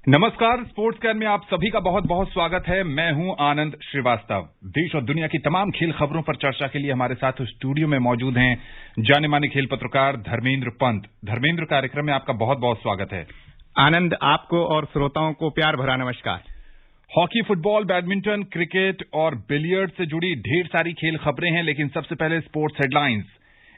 नमस्कार, sports can में आप सभी का बहुत बहुत स्वागत है। मैं हूं आनंद श्रीवास्तव। देश और दुनिया की तमाम खेल खबरों पर चर्चा के लिए हमारे साथ स्टूडियो में मौजूद हैं जाने माने खेल पत्रकार धर्मेंद्र पंत। धर्मेंद्र, कार्यक्रम में आपका बहुत बहुत स्वागत है। आनंद, आपको और श्रोताओं को प्यार भरा नमस्कार। हॉकी, फुटबॉल, बैडमिंटन, क्रिकेट और बिलियर्ड से जुड़ी ढेर सारी खेल खबरें हैं, लेकिन सबसे पहले स्पोर्ट्स हेडलाइंस।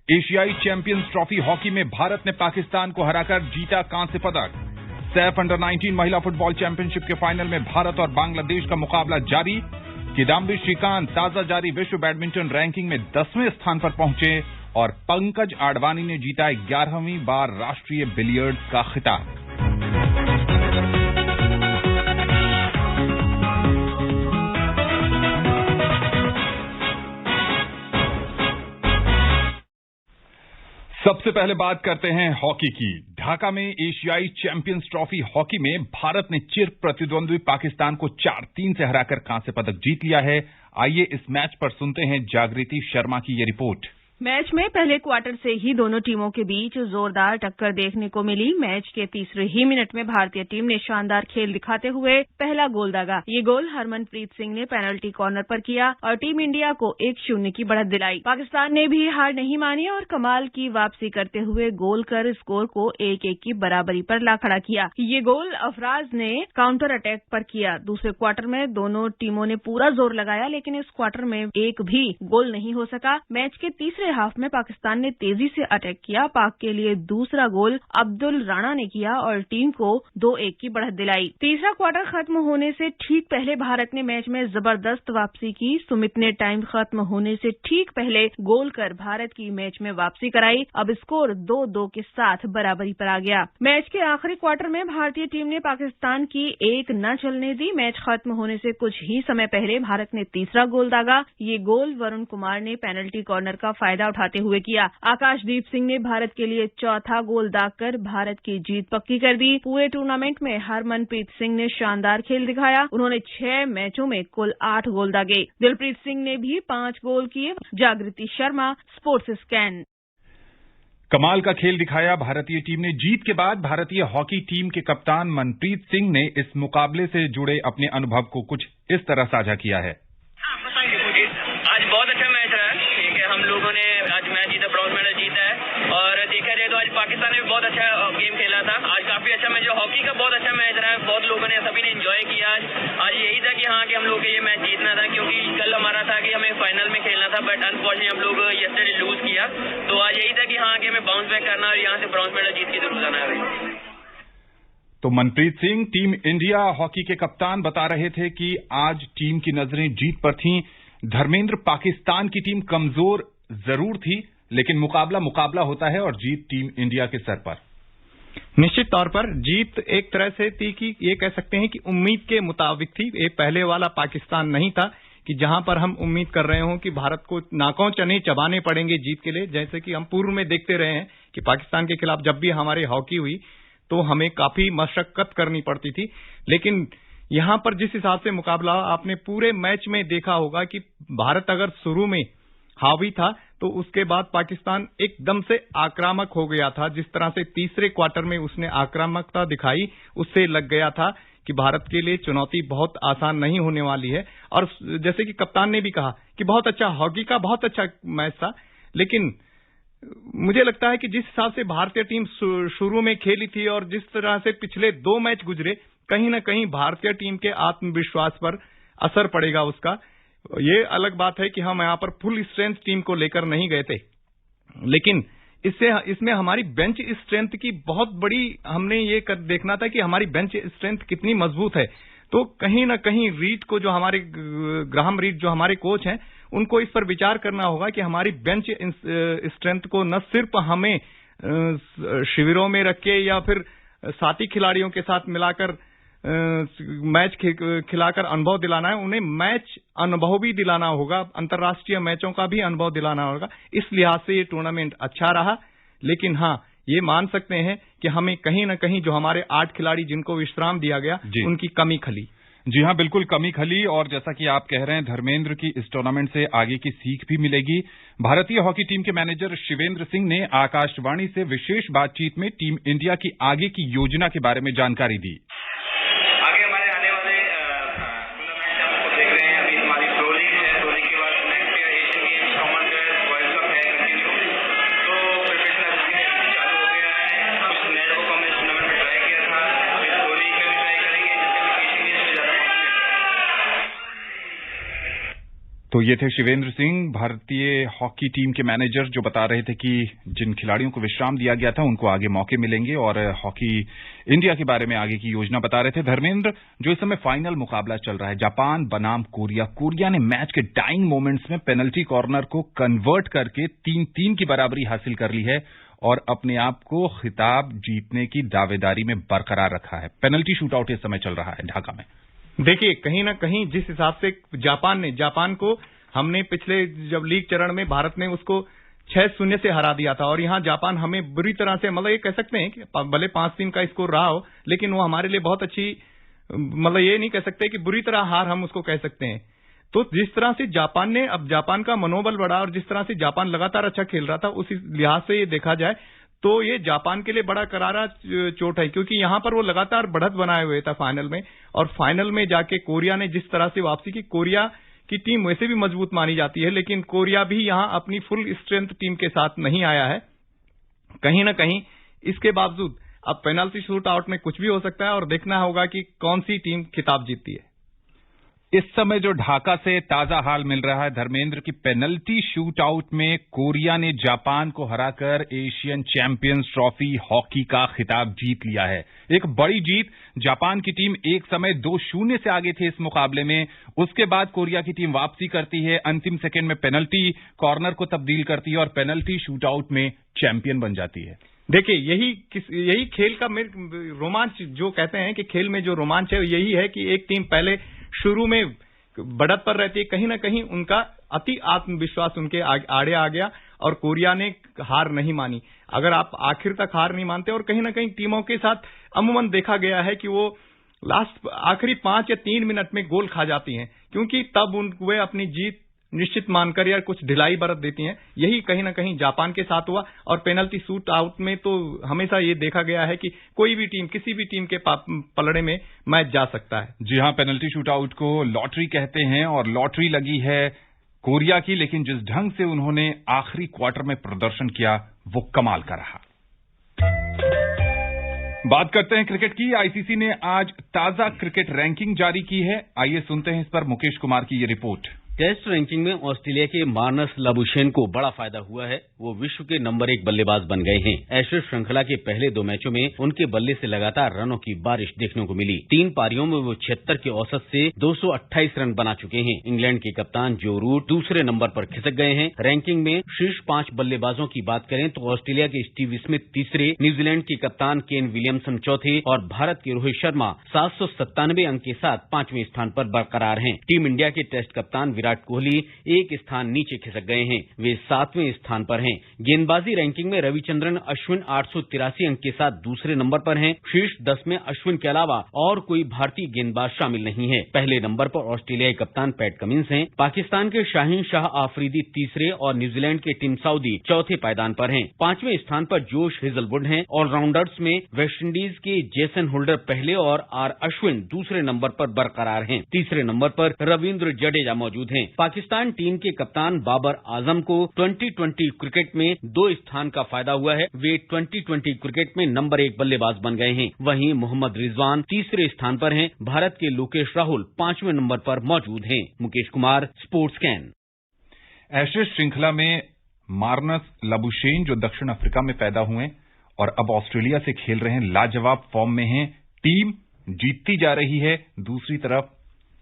एशियाई चैंपियंस ट्रॉफी हॉकी में भारत ने पाकिस्तान को हराकर जीता कांस्य पदक। सैफ अंडर 19 महिला फुटबॉल चैंपियनशिप के फाइनल में भारत और बांग्लादेश का मुकाबला जारी। किदाम्बी श्रीकांत ताजा जारी विश्व बैडमिंटन रैंकिंग में 10वें स्थान पर पहुंचे और पंकज आडवाणी ने जीता 11वीं बार राष्ट्रीय बिलियर्ड्स का खिताब। सबसे पहले बात करते हैं हॉकी की। ढाका में एशियाई चैंपियंस ट्रॉफी हॉकी में भारत ने चिर प्रतिद्वंद्वी पाकिस्तान को 4-3 से हराकर कांस्य पदक जीत लिया है। आइए इस मैच पर सुनते हैं जागृति शर्मा की ये रिपोर्ट। मैच में पहले क्वार्टर से ही दोनों टीमों के बीच जोरदार टक्कर देखने को मिली। मैच के तीसरे ही मिनट में भारतीय टीम ने शानदार खेल दिखाते हुए पहला गोल दागा। ये गोल हरमनप्रीत सिंह ने पेनल्टी कॉर्नर पर किया और टीम इंडिया को 1-0 की बढ़त दिलाई। पाकिस्तान ने भी हार नहीं मानी और कमाल की वापसी करते हुए गोल कर स्कोर को 1-1 की बराबरी पर ला खड़ा किया। ये गोल अफराज ने काउंटर अटैक पर किया। दूसरे क्वार्टर में दोनों टीमों ने पूरा जोर लगाया, लेकिन इस क्वार्टर में एक भी गोल नहीं हो सका। मैच के तीसरे हाफ में पाकिस्तान ने तेजी से अटैक किया। पाक के लिए दूसरा गोल अब्दुल राणा ने किया और टीम को 2-1 की बढ़त दिलाई। तीसरा क्वार्टर खत्म होने से ठीक पहले भारत ने मैच में जबरदस्त वापसी की। सुमित ने टाइम खत्म होने से ठीक पहले गोल कर भारत की मैच में वापसी कराई। अब स्कोर 2-2 के साथ बराबरी पर आ गया। मैच के आखिरी क्वार्टर में भारतीय टीम ने पाकिस्तान की एक न चलने दी। मैच खत्म होने से कुछ ही समय पहले भारत ने तीसरा गोल दागा। ये गोल वरुण कुमार ने पेनल्टी कॉर्नर का फायदा उठाते हुए किया। आकाशदीप सिंह ने भारत के लिए चौथा गोल दागकर भारत की जीत पक्की कर दी। पूरे टूर्नामेंट में हरमनप्रीत सिंह ने शानदार खेल दिखाया। उन्होंने 6 मैचों में कुल 8 गोल दागे। दिलप्रीत सिंह ने भी 5 गोल किए। जागृति शर्मा, स्पोर्ट्स स्कैन। कमाल का खेल दिखाया भारतीय टीम ने। जीत के बाद भारतीय हॉकी टीम के कप्तान मनप्रीत सिंह ने इस मुकाबले से जुड़े अपने अनुभव को कुछ इस तरह साझा किया है। आज बहुत अच्छा मैच रहा है। ठीक है, हम लोगों ने आज मैच जीता, ब्रॉन्ज मेडल जीता है और देखा जाए तो आज पाकिस्तान ने भी बहुत अच्छा गेम खेला था। आज काफी अच्छा मैच, हॉकी का बहुत अच्छा मैच रहा है। बहुत लोगों ने, सभी ने एंजॉय किया। आज यही था कि हाँ कि हम लोग को ये मैच जीतना था, क्योंकि कल हमारा था कि हमें फाइनल में खेलना था, बट अनफॉर्चुनेटली हम लोग यस्टरडे लूज किया। तो आज यही था कि हाँ कि हमें बाउंस बैक करना और यहाँ से ब्रॉन्ज मेडल जीत के जरूर जाना है। तो Manpreet Singh team India hockey के कप्तान बता रहे थे कि आज टीम की नजरें जीत पर थीं। धर्मेंद्र, पाकिस्तान की टीम कमजोर जरूर थी, लेकिन मुकाबला होता है और जीत टीम इंडिया के सर पर। निश्चित तौर पर जीत एक तरह से थी कि ये कह सकते हैं कि उम्मीद के मुताबिक थी। ये पहले वाला पाकिस्तान नहीं था कि जहां पर हम उम्मीद कर रहे हों कि भारत को नाकों चने चबाने पड़ेंगे जीत के लिए। जैसे कि हम पूर्व में देखते रहे हैं कि पाकिस्तान के खिलाफ जब भी हमारी हॉकी हुई तो हमें काफी मशक्कत करनी पड़ती थी। लेकिन यहां पर जिस हिसाब से मुकाबला आपने पूरे मैच में देखा होगा कि भारत अगर शुरू में हावी था तो उसके बाद पाकिस्तान एकदम से आक्रामक हो गया था। जिस तरह से तीसरे क्वार्टर में उसने आक्रामकता दिखाई, उससे लग गया था कि भारत के लिए चुनौती बहुत आसान नहीं होने वाली है। और जैसे कि कप्तान ने भी कहा कि बहुत अच्छा हॉकी का बहुत अच्छा मैच था, लेकिन मुझे लगता है कि जिस हिसाब से भारतीय टीम शुरू में खेली थी और जिस तरह से पिछले 2 मैच गुजरे, कहीं न कहीं भारतीय टीम के आत्मविश्वास पर असर पड़ेगा उसका। ये अलग बात है कि हम यहां पर फुल स्ट्रेंथ टीम को लेकर नहीं गए थे, लेकिन इसमें हमारी बेंच स्ट्रेंथ की बहुत बड़ी हमने ये देखना था कि हमारी बेंच स्ट्रेंथ कितनी मजबूत है। तो कहीं न कहीं रीड को, जो हमारे ग्राहम रीड जो हमारे कोच हैं, उनको इस पर विचार करना होगा कि हमारी बेंच स्ट्रेंथ को न सिर्फ हमें शिविरों में रख के या फिर साथी खिलाड़ियों के साथ मिलाकर मैच खिलाकर अनुभव दिलाना है, उन्हें मैच अनुभव भी दिलाना होगा, अंतर्राष्ट्रीय मैचों का भी अनुभव दिलाना होगा। इस लिहाज से ये टूर्नामेंट अच्छा रहा, लेकिन हाँ ये मान सकते हैं कि हमें कहीं न कहीं जो हमारे 8 खिलाड़ी जिनको विश्राम दिया गया उनकी कमी खली। जी हां, बिल्कुल कमी खली। और जैसा कि आप कह रहे हैं धर्मेंद्र की इस टूर्नामेंट से आगे की सीख भी मिलेगी। भारतीय हॉकी टीम के मैनेजर शिवेंद्र सिंह ने आकाशवाणी से विशेष बातचीत में टीम इंडिया की आगे की योजना के बारे में जानकारी दी। तो ये थे शिवेंद्र सिंह, भारतीय हॉकी टीम के मैनेजर, जो बता रहे थे कि जिन खिलाड़ियों को विश्राम दिया गया था उनको आगे मौके मिलेंगे और हॉकी इंडिया के बारे में आगे की योजना बता रहे थे। धर्मेंद्र, जो इस समय फाइनल मुकाबला चल रहा है जापान बनाम कोरिया, कोरिया ने मैच के डाइंग मोमेंट्स में पेनल्टी कॉर्नर को कन्वर्ट करके 3-3 की बराबरी हासिल कर ली है और अपने आप को खिताब जीतने की दावेदारी में बरकरार रखा है। पेनल्टी शूटआउट इस समय चल रहा है ढाका में। देखिए, कहीं ना कहीं जिस हिसाब से जापान को हमने पिछले जब लीग चरण में भारत ने उसको 6-0 से हरा दिया था और यहाँ जापान हमें बुरी तरह से, मतलब ये कह सकते हैं कि भले 5-3 का स्कोर रहा हो, लेकिन वो हमारे लिए बहुत अच्छी, मतलब ये नहीं कह सकते कि बुरी तरह हार हम उसको कह सकते हैं। तो जिस तरह से जापान ने, अब जापान का मनोबल बढ़ा और जिस तरह से जापान लगातार अच्छा खेल रहा था, उस लिहाज से ये देखा जाए तो ये जापान के लिए बड़ा करारा चोट है, क्योंकि यहां पर वो लगातार बढ़त बनाए हुए था फाइनल में, और फाइनल में जाके कोरिया ने जिस तरह से वापसी की, कोरिया की टीम वैसे भी मजबूत मानी जाती है, लेकिन कोरिया भी यहां अपनी फुल स्ट्रेंथ टीम के साथ नहीं आया है कहीं ना कहीं। इसके बावजूद अब पेनल्टी शूट आउट में कुछ भी हो सकता है और देखना होगा कि कौन सी टीम खिताब जीतती है। इस समय जो ढाका से ताजा हाल मिल रहा है धर्मेंद्र, की पेनल्टी शूट आउट में कोरिया ने जापान को हराकर एशियन चैंपियंस ट्रॉफी हॉकी का खिताब जीत लिया है। एक बड़ी जीत। जापान की टीम एक समय 2-0 से आगे थे इस मुकाबले में, उसके बाद कोरिया की टीम वापसी करती है, अंतिम सेकेंड में पेनल्टी कॉर्नर को तब्दील करती है और पेनल्टी शूट आउट में चैंपियन बन जाती है। देखिए, यही खेल का रोमांच, जो कहते हैं कि खेल में जो रोमांच है यही है कि एक टीम पहले शुरू में बढ़त पर रहती है, कहीं ना कहीं उनका अति आत्मविश्वास उनके आड़े आ गया और कोरिया ने हार नहीं मानी। अगर आप आखिर तक हार नहीं मानते, और कहीं ना कहीं टीमों के साथ अमूमन देखा गया है कि वो लास्ट आखिरी 5 या 3 मिनट में गोल खा जाती हैं, क्योंकि तब वे अपनी जीत निश्चित मानकर या कुछ ढिलाई बरत देती हैं। यही कहीं ना कहीं जापान के साथ हुआ। और पेनल्टी शूट आउट में तो हमेशा ये देखा गया है कि कोई भी टीम किसी भी टीम के पलड़े में मैच जा सकता है। जी हां, पेनल्टी शूट आउट को लॉटरी कहते हैं और लॉटरी लगी है कोरिया की, लेकिन जिस ढंग से उन्होंने आखिरी क्वार्टर में प्रदर्शन किया वो कमाल का रहा। बात करते हैं क्रिकेट की। आईसीसी ने आज ताजा क्रिकेट रैंकिंग जारी की है। आइए सुनते हैं इस पर मुकेश कुमार की ये रिपोर्ट। टेस्ट रैंकिंग में ऑस्ट्रेलिया के मार्नस लाबुशेन को बड़ा फायदा हुआ है। वो विश्व के नंबर 1 बल्लेबाज बन गए हैं। एशेज श्रृंखला के पहले 2 मैचों में उनके बल्ले से लगातार रनों की बारिश देखने को मिली। 3 पारियों में वो 76 के औसत से 228 रन बना चुके हैं। इंग्लैंड के कप्तान जो रूट दूसरे नंबर पर खिसक गए हैं। रैंकिंग में शीर्ष 5 बल्लेबाजों की बात करें तो ऑस्ट्रेलिया के स्टीव स्मिथ तीसरे, न्यूजीलैंड के कप्तान केन विलियमसन चौथे और भारत के रोहित शर्मा 797 अंक के साथ 5वें स्थान पर बरकरार हैं। टीम इंडिया के टेस्ट कप्तान विराट कोहली 1 स्थान नीचे खिसक गए हैं। वे 7वें स्थान पर हैं। गेंदबाजी रैंकिंग में रविचंद्रन अश्विन 883 अंक के साथ दूसरे नंबर पर हैं। शीर्ष 10 में अश्विन के अलावा और कोई भारतीय गेंदबाज शामिल नहीं है। पहले नंबर पर ऑस्ट्रेलियाई कप्तान पैट कमिंस हैं। पाकिस्तान के शाहीन शाह आफरीदी तीसरे और न्यूजीलैंड के टिम साउदी चौथे पायदान पर हैं। 5वें स्थान पर जोश हेजलवुड हैं। ऑलराउंडर्स में वेस्टइंडीज के जेसन होल्डर पहले और आर अश्विन दूसरे नंबर पर बरकरार हैं। तीसरे नंबर पर रविंद्र जडेजा मौजूद हैं। पाकिस्तान टीम के कप्तान बाबर आजम को 2020 क्रिकेट में 2 स्थान का फायदा हुआ है। वे 2020 क्रिकेट में नंबर 1 बल्लेबाज बन गए हैं। वहीं मोहम्मद रिजवान तीसरे स्थान पर हैं। भारत के लोकेश राहुल 5वें नंबर पर मौजूद हैं। Mukesh Kumar, sports can. Ashes श्रृंखला में मार्नस लाबुशेन जो दक्षिण अफ्रीका में पैदा हुए और अब ऑस्ट्रेलिया से खेल रहे हैं, लाजवाब फॉर्म में हैं। टीम जीतती जा रही है। दूसरी तरफ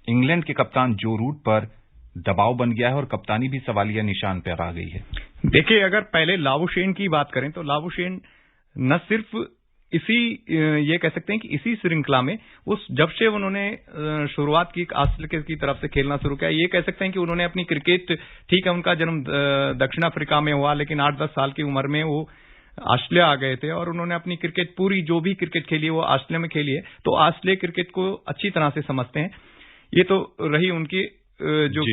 इंग्लैंड के कप्तान जो रूट पर दबाव बन गया है और कप्तानी भी सवालिया निशान पर आ गई है। देखिए, अगर पहले लाबुशेन की बात करें तो लाबुशेन न सिर्फ ये कह सकते हैं कि इसी श्रृंखला में जब से उन्होंने शुरुआत की ऑस्ट्रेलिया की तरफ से खेलना शुरू किया, ये कह सकते हैं कि उन्होंने अपनी क्रिकेट, ठीक है उनका जन्म दक्षिण अफ्रीका में हुआ, लेकिन 8-10 साल की उम्र में वो ऑस्ट्रेलिया आ गए थे और उन्होंने अपनी क्रिकेट पूरी जो भी क्रिकेट खेली है वो ऑस्ट्रेलिया में खेली है। तो ऑस्ट्रेलिया क्रिकेट को अच्छी तरह से समझते हैं। ये तो रही उनकी जो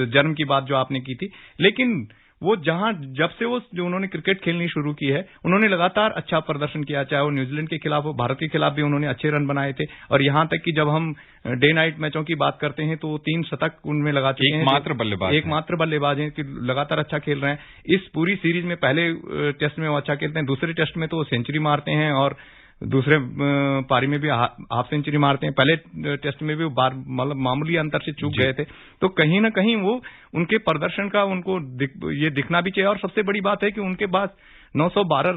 जन्म की बात जो आपने की थी, लेकिन वो जब से जो उन्होंने क्रिकेट खेलनी शुरू की है, उन्होंने लगातार अच्छा प्रदर्शन किया, चाहे वो न्यूजीलैंड के खिलाफ हो, भारत के खिलाफ भी उन्होंने अच्छे रन बनाए थे। और यहां तक कि जब हम डे नाइट मैचों की बात करते हैं तो 3 शतक उनमें लगा चुके हैं। एकमात्र बल्लेबाज हैं कि लगातार अच्छा खेल रहे हैं। इस पूरी सीरीज में पहले टेस्ट में वो अच्छा खेलते हैं, दूसरे टेस्ट में तो वो सेंचुरी मारते हैं और दूसरे पारी में भी हाफ सेंचुरी मारते हैं, पहले टेस्ट में भी वो बार मतलब मामूली अंतर से चूक गए थे। तो कहीं ना कहीं वो उनके प्रदर्शन का उनको ये दिखना भी चाहिए। और सबसे बड़ी बात है कि उनके पास 912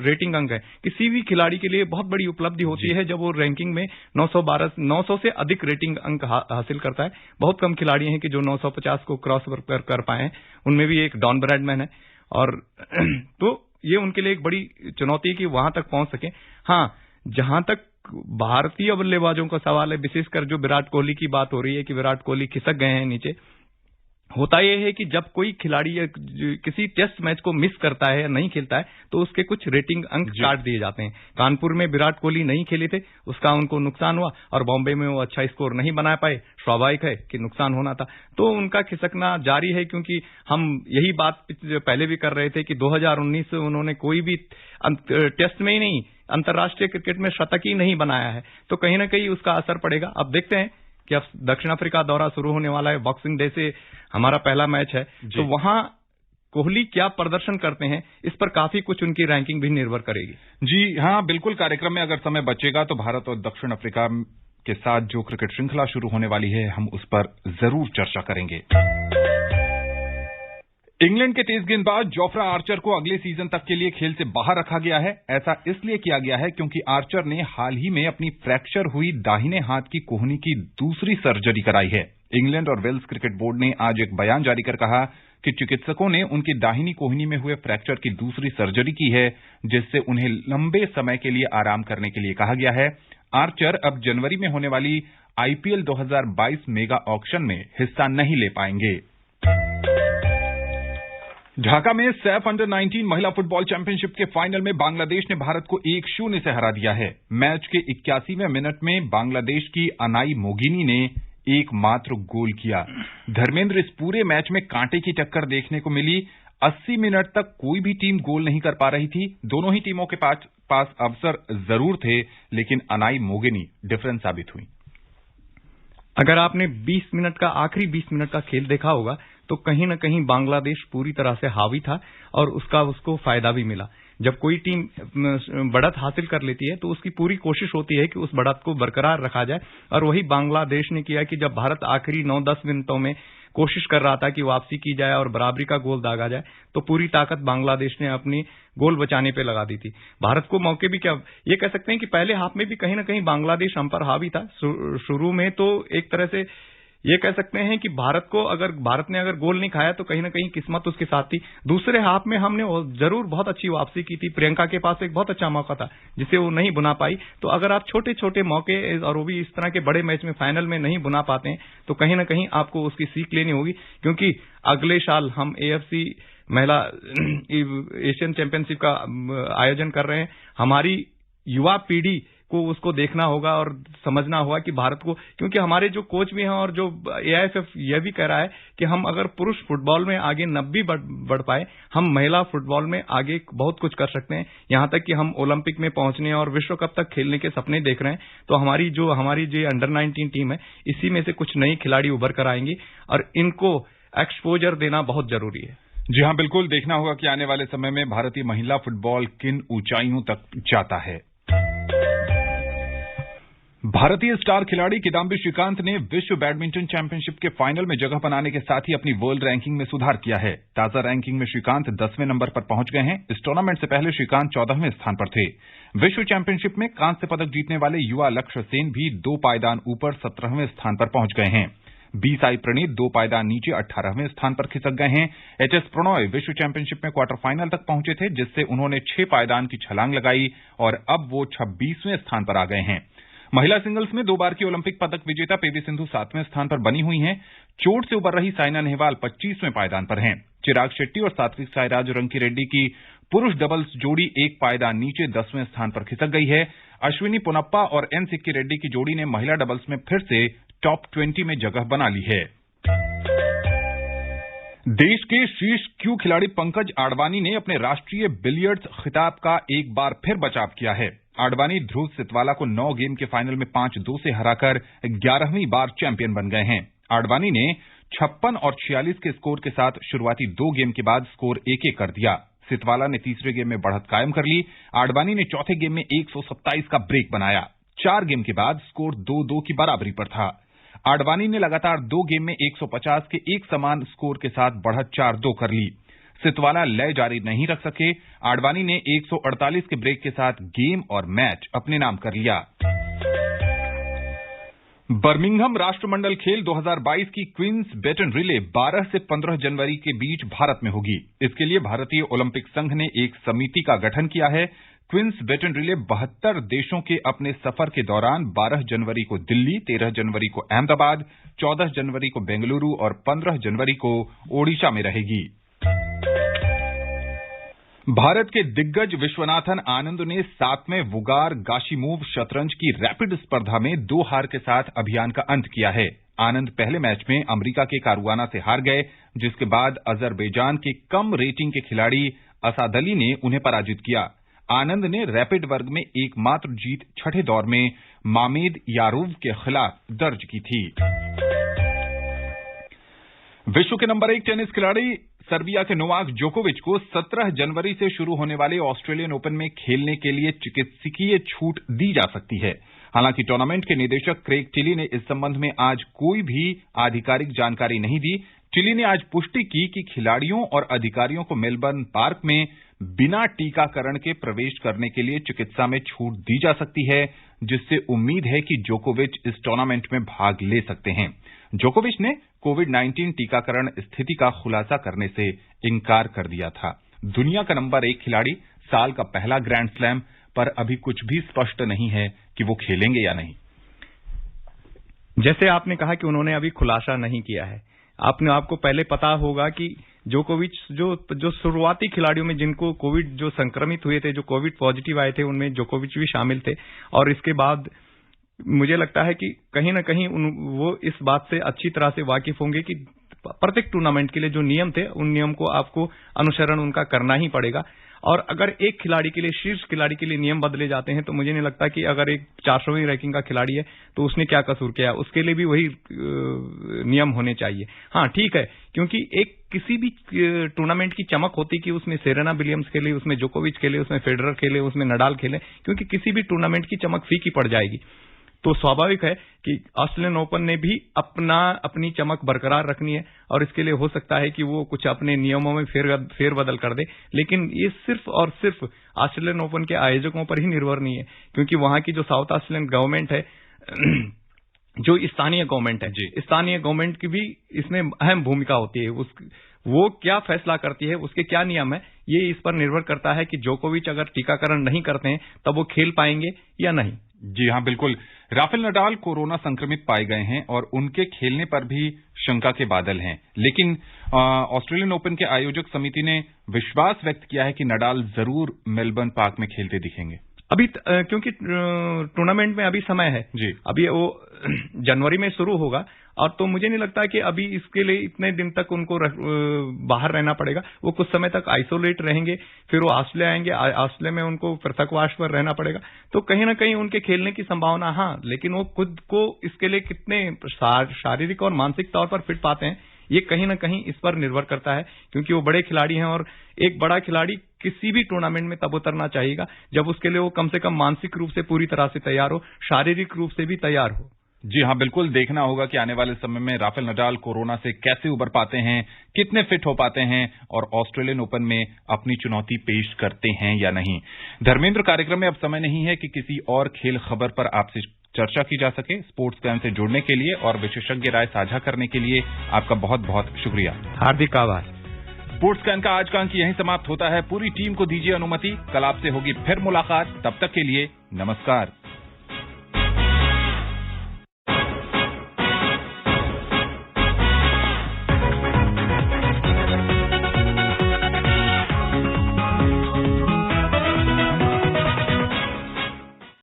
रेटिंग अंक है। किसी भी खिलाड़ी के लिए बहुत बड़ी उपलब्धि होती है जब वो रैंकिंग में 900 से अधिक रेटिंग अंक हासिल करता है। बहुत कम खिलाड़ी हैं कि जो 950 को क्रॉस कर पाए हैं, उनमें भी एक डॉन ब्रैडमैन है। और तो ये उनके लिए एक बड़ी चुनौती है कि वहां तक पहुंच सके। हाँ, जहां तक भारतीय बल्लेबाजों का सवाल है, विशेषकर जो विराट कोहली की बात हो रही है कि विराट कोहली खिसक गए हैं नीचे, होता यह है कि जब कोई खिलाड़ी किसी टेस्ट मैच को मिस करता है या नहीं खेलता है तो उसके कुछ रेटिंग अंक काट दिए जाते हैं। कानपुर में विराट कोहली नहीं खेले थे, उसका उनको नुकसान हुआ, और बॉम्बे में वो अच्छा स्कोर नहीं बना पाए, स्वाभाविक है कि नुकसान होना था। तो उनका खिसकना जारी है, क्योंकि हम यही बात पहले भी कर रहे थे कि 2019 से उन्होंने कोई भी टेस्ट में ही नहीं, अंतर्राष्ट्रीय क्रिकेट में शतक ही नहीं बनाया है। तो कहीं ना कहीं उसका असर पड़ेगा। अब देखते हैं कि अब दक्षिण अफ्रीका दौरा शुरू होने वाला है, बॉक्सिंग डे से हमारा पहला मैच है, तो वहां कोहली क्या प्रदर्शन करते हैं, इस पर काफी कुछ उनकी रैंकिंग भी निर्भर करेगी। जी हाँ, बिल्कुल। कार्यक्रम में अगर समय बचेगा तो भारत और दक्षिण अफ्रीका के साथ जो क्रिकेट श्रृंखला शुरू होने वाली है, हम उस पर जरूर चर्चा करेंगे। इंग्लैंड के तेज गेंदबाज जोफ्रा आर्चर को अगले सीजन तक के लिए खेल से बाहर रखा गया है। ऐसा इसलिए किया गया है क्योंकि आर्चर ने हाल ही में अपनी फ्रैक्चर हुई दाहिने हाथ की कोहनी की दूसरी सर्जरी कराई है। इंग्लैंड और वेल्स क्रिकेट बोर्ड ने आज एक बयान जारी कर कहा कि चिकित्सकों ने उनकी दाहिनी कोहनी में हुए फ्रैक्चर की दूसरी सर्जरी की है, जिससे उन्हें लंबे समय के लिए आराम करने के लिए कहा गया है। आर्चर अब जनवरी में होने वाली आईपीएल 2022 मेगा ऑक्शन में हिस्सा नहीं ले पाएंगे। ढाका में सैफ अंडर 19 महिला फुटबॉल चैंपियनशिप के फाइनल में बांग्लादेश ने भारत को 1-0 से हरा दिया है। मैच के 81वें मिनट में बांग्लादेश की अनाई मोगिनी ने एकमात्र गोल किया। धर्मेंद्र, इस पूरे मैच में कांटे की टक्कर देखने को मिली। 80 मिनट तक कोई भी टीम गोल नहीं कर पा रही थी। दोनों ही टीमों के पास अवसर जरूर थे, लेकिन अनाई मोगिनी डिफरेंस साबित हुई। अगर आपने 20 मिनट का आखिरी 20 मिनट का खेल देखा होगा तो कहीं न कहीं बांग्लादेश पूरी तरह से हावी था और उसको फायदा भी मिला। जब कोई टीम बढ़त हासिल कर लेती है तो उसकी पूरी कोशिश होती है कि उस बढ़त को बरकरार रखा जाए, और वही बांग्लादेश ने किया कि जब भारत आखिरी 9-10 मिनटों में कोशिश कर रहा था कि वापसी की जाए और बराबरी का गोल दागा जाए, तो पूरी ताकत बांग्लादेश ने अपनी गोल बचाने पे लगा दी थी। भारत को मौके भी क्या ये कह सकते हैं कि पहले हाफ में भी कहीं ना कहीं बांग्लादेश हम पर हावी था। शुरू में तो एक तरह से ये कह सकते हैं कि भारत ने अगर गोल नहीं खाया तो कहीं ना कहीं किस्मत उसके साथ थी। दूसरे हाफ में हमने जरूर बहुत अच्छी वापसी की थी। प्रियंका के पास एक बहुत अच्छा मौका था जिसे वो नहीं बुना पाई। तो अगर आप छोटे छोटे मौके, और वो भी इस तरह के बड़े मैच में, फाइनल में नहीं बुना पाते हैं, तो कहीं ना कहीं आपको उसकी सीख लेनी होगी। क्योंकि अगले साल हम AFC महिला एशियन चैंपियनशिप का आयोजन कर रहे हैं। हमारी युवा पीढ़ी को उसको देखना होगा और समझना होगा कि भारत को, क्योंकि हमारे जो कोच भी हैं और जो AIFF यह भी कह रहा है कि हम अगर पुरुष फुटबॉल में आगे न भी बढ़ पाए, हम महिला फुटबॉल में आगे बहुत कुछ कर सकते हैं। यहां तक कि हम ओलंपिक में पहुंचने और विश्व कप तक खेलने के सपने देख रहे हैं। तो हमारी जो अंडर 19 टीम है, इसी में से कुछ नई खिलाड़ी उभर कर आएंगी और इनको एक्सपोजर देना बहुत जरूरी है। जी हां, बिल्कुल। देखना होगा कि आने वाले समय में भारतीय महिला फुटबॉल किन ऊंचाइयों तक जाता है। भारतीय स्टार खिलाड़ी किदांबी श्रीकांत ने विश्व बैडमिंटन चैंपियनशिप के फाइनल में जगह बनाने के साथ ही अपनी वर्ल्ड रैंकिंग में सुधार किया है। ताजा रैंकिंग में श्रीकांत 10वें नंबर पर पहुंच गए हैं। इस टूर्नामेंट से पहले श्रीकांत 14वें स्थान पर थे। विश्व चैंपियनशिप में कांस्य पदक जीतने वाले युवा लक्ष्य सेन भी 2 पायदान ऊपर 17वें स्थान पर पहुंच गए हैं। बी साई प्रणीत 2 पायदान नीचे 18वें स्थान पर खिसक गए हैं। HS प्रणॉय विश्व चैंपियनशिप में क्वार्टर फाइनल तक पहुंचे थे, जिससे उन्होंने 6 पायदान की छलांग लगाई और अब वो 26वें स्थान पर आ गए हैं। महिला सिंगल्स में 2 बार की ओलंपिक पदक विजेता PV सिंधु 7वें स्थान पर बनी हुई हैं। चोट से उबर रही साइना नेहवाल 25वें पायदान पर हैं। चिराग शेट्टी और सात्विक साईराज रंकी रेड्डी की पुरुष डबल्स जोड़ी 1 पायदान नीचे 10वें स्थान पर खिसक गई है। अश्विनी पोनप्पा और N सिक्की रेड्डी की जोड़ी ने महिला डबल्स में फिर से टॉप 20 में जगह बना ली है। देश के शीर्ष क्यू खिलाड़ी पंकज आडवाणी ने अपने राष्ट्रीय बिलियर्ड्स खिताब का एक बार फिर बचाव किया है। आडवाणी ध्रुव सितवाला को 9 गेम के फाइनल में 5-2 से हराकर 11वीं बार चैंपियन बन गए हैं। आडवाणी ने 56 और 46 के स्कोर के साथ शुरुआती 2 गेम के बाद स्कोर 1-1 कर दिया। सितवाला ने तीसरे गेम में बढ़त कायम कर ली। आडवाणी ने चौथे गेम में 127 का ब्रेक बनाया। 4 गेम के बाद स्कोर 2-2 की बराबरी पर था। आडवाणी ने लगातार 2 गेम में 150 के एक समान स्कोर के साथ बढ़त 4-2 कर ली। सितवाला लय जारी नहीं रख सके। आडवाणी ने 148 के ब्रेक के साथ गेम और मैच अपने नाम कर लिया। बर्मिंघम राष्ट्रमंडल खेल 2022 की क्वींस बेटन रिले 12 से 15 जनवरी के बीच भारत में होगी। इसके लिए भारतीय ओलंपिक संघ ने एक समिति का गठन किया है। क्वींस बेटन रिले 72 देशों के अपने सफर के दौरान 12 जनवरी को दिल्ली, 13 जनवरी को अहमदाबाद, 14 जनवरी को बेंगलुरु और 15 जनवरी को ओडिशा में रहेगी। भारत के दिग्गज विश्वनाथन आनंद ने 7वें वुगार गाशिमोव शतरंज की रैपिड स्पर्धा में 2 हार के साथ अभियान का अंत किया है। आनंद पहले मैच में अमेरिका के कारुआना से हार गए, जिसके बाद अजरबैजान के कम रेटिंग के खिलाड़ी असादली ने उन्हें पराजित किया। आनंद ने रैपिड वर्ग में एकमात्र जीत छठे दौर में मामेद यारोव के खिलाफ दर्ज की थी। विश्व के नंबर 1 टेनिस खिलाड़ी सर्बिया के नोवाक जोकोविच को 17 जनवरी से शुरू होने वाले ऑस्ट्रेलियन ओपन में खेलने के लिए चिकित्सकीय छूट दी जा सकती है। हालांकि टूर्नामेंट के निदेशक क्रेग टिली ने इस संबंध में आज कोई भी आधिकारिक जानकारी नहीं दी। टिली ने आज पुष्टि की कि खिलाड़ियों और अधिकारियों को मेलबर्न पार्क में बिना टीकाकरण के प्रवेश करने के लिए चिकित्सा में छूट दी जा सकती है, जिससे उम्मीद है कि जोकोविच इस टूर्नामेंट में भाग ले सकते हैं। जोकोविच ने कोविड-19 टीकाकरण स्थिति का खुलासा करने से इनकार कर दिया था। दुनिया का नंबर 1 खिलाड़ी, साल का पहला ग्रैंड स्लैम, पर अभी कुछ भी स्पष्ट नहीं है कि वो खेलेंगे या नहीं। जैसे आपने कहा कि उन्होंने अभी खुलासा नहीं किया है, आपको पहले पता होगा कि जोकोविच जो शुरुआती खिलाड़ियों में जिनको कोविड जो संक्रमित हुए थे, जो कोविड पॉजिटिव आए थे, उनमें जोकोविच भी शामिल थे। और इसके बाद मुझे लगता है कि कहीं न कहीं वो इस बात से अच्छी तरह से वाकिफ होंगे कि प्रत्येक टूर्नामेंट के लिए जो नियम थे, उन नियम को आपको अनुसरण उनका करना ही पड़ेगा। और अगर एक खिलाड़ी के लिए, शीर्ष खिलाड़ी के लिए नियम बदले जाते हैं, तो मुझे नहीं लगता कि अगर एक 400वीं रैंकिंग का खिलाड़ी है तो उसने क्या कसूर किया, उसके लिए भी वही नियम होने चाहिए। हाँ, ठीक है, क्योंकि एक किसी भी टूर्नामेंट की चमक होती कि उसमें सेरेना विलियम्स खेले, उसमें जोकोविच खेले, उसमें फेडरर खेले, उसमें नडाल खेले, क्योंकि किसी भी टूर्नामेंट की चमक फीकी पड़ जाएगी। तो स्वाभाविक है कि ऑस्ट्रेलियन ओपन ने भी अपनी चमक बरकरार रखनी है, और इसके लिए हो सकता है कि वो कुछ अपने नियमों में फेरबदल कर दे। लेकिन ये सिर्फ और सिर्फ ऑस्ट्रेलियन ओपन के आयोजकों पर ही निर्भर नहीं है, क्योंकि वहां की जो साउथ ऑस्ट्रेलियन गवर्नमेंट है, जो स्थानीय गवर्नमेंट है, स्थानीय गवर्नमेंट की भी इसमें अहम भूमिका होती है। वो क्या फैसला करती है, उसके क्या नियम है, ये इस पर निर्भर करता है कि जोकोविच अगर टीकाकरण नहीं करते हैं तब वो खेल पाएंगे या नहीं। जी हां, बिल्कुल। राफेल नडाल कोरोना संक्रमित पाए गए हैं और उनके खेलने पर भी शंका के बादल हैं, लेकिन ऑस्ट्रेलियन ओपन के आयोजक समिति ने विश्वास व्यक्त किया है कि नडाल जरूर मेलबर्न पार्क में खेलते दिखेंगे। अभी क्योंकि टूर्नामेंट में अभी समय है जी, अभी वो जनवरी में शुरू होगा, और तो मुझे नहीं लगता कि अभी इसके लिए इतने दिन तक उनको बाहर रहना पड़ेगा। वो कुछ समय तक आइसोलेट रहेंगे, फिर वो ऑस्ट्रेलिया आएंगे, ऑस्ट्रेलिया में उनको पृथकवास पर रहना पड़ेगा। तो कहीं ना कहीं उनके खेलने की संभावना, हाँ, लेकिन वो खुद को इसके लिए कितने शारीरिक और मानसिक तौर पर फिट पाते हैं, ये कहीं ना कहीं इस पर निर्भर करता है, क्योंकि वो बड़े खिलाड़ी हैं, और एक बड़ा खिलाड़ी किसी भी टूर्नामेंट में तब उतरना चाहिएगा जब उसके लिए वो कम से कम मानसिक रूप से पूरी तरह से तैयार हो, शारीरिक रूप से भी तैयार हो। जी हां, बिल्कुल। देखना होगा कि आने वाले समय में राफेल नडाल कोरोना से कैसे उबर पाते हैं, कितने फिट हो पाते हैं, और ऑस्ट्रेलियन ओपन में अपनी चुनौती पेश करते हैं या नहीं। धर्मेंद्र, कार्यक्रम में अब समय नहीं है कि किसी और खेल खबर पर आपसे चर्चा की जा सके। स्पोर्ट्स कैन से जुड़ने के लिए और विशेषज्ञ राय साझा करने के लिए आपका बहुत बहुत शुक्रिया। हार्दिक आभार। स्पोर्ट्स कैन का आज का अंक यहीं समाप्त होता है। पूरी टीम को दीजिए अनुमति, कल आपसे होगी फिर मुलाकात। तब तक के लिए नमस्कार।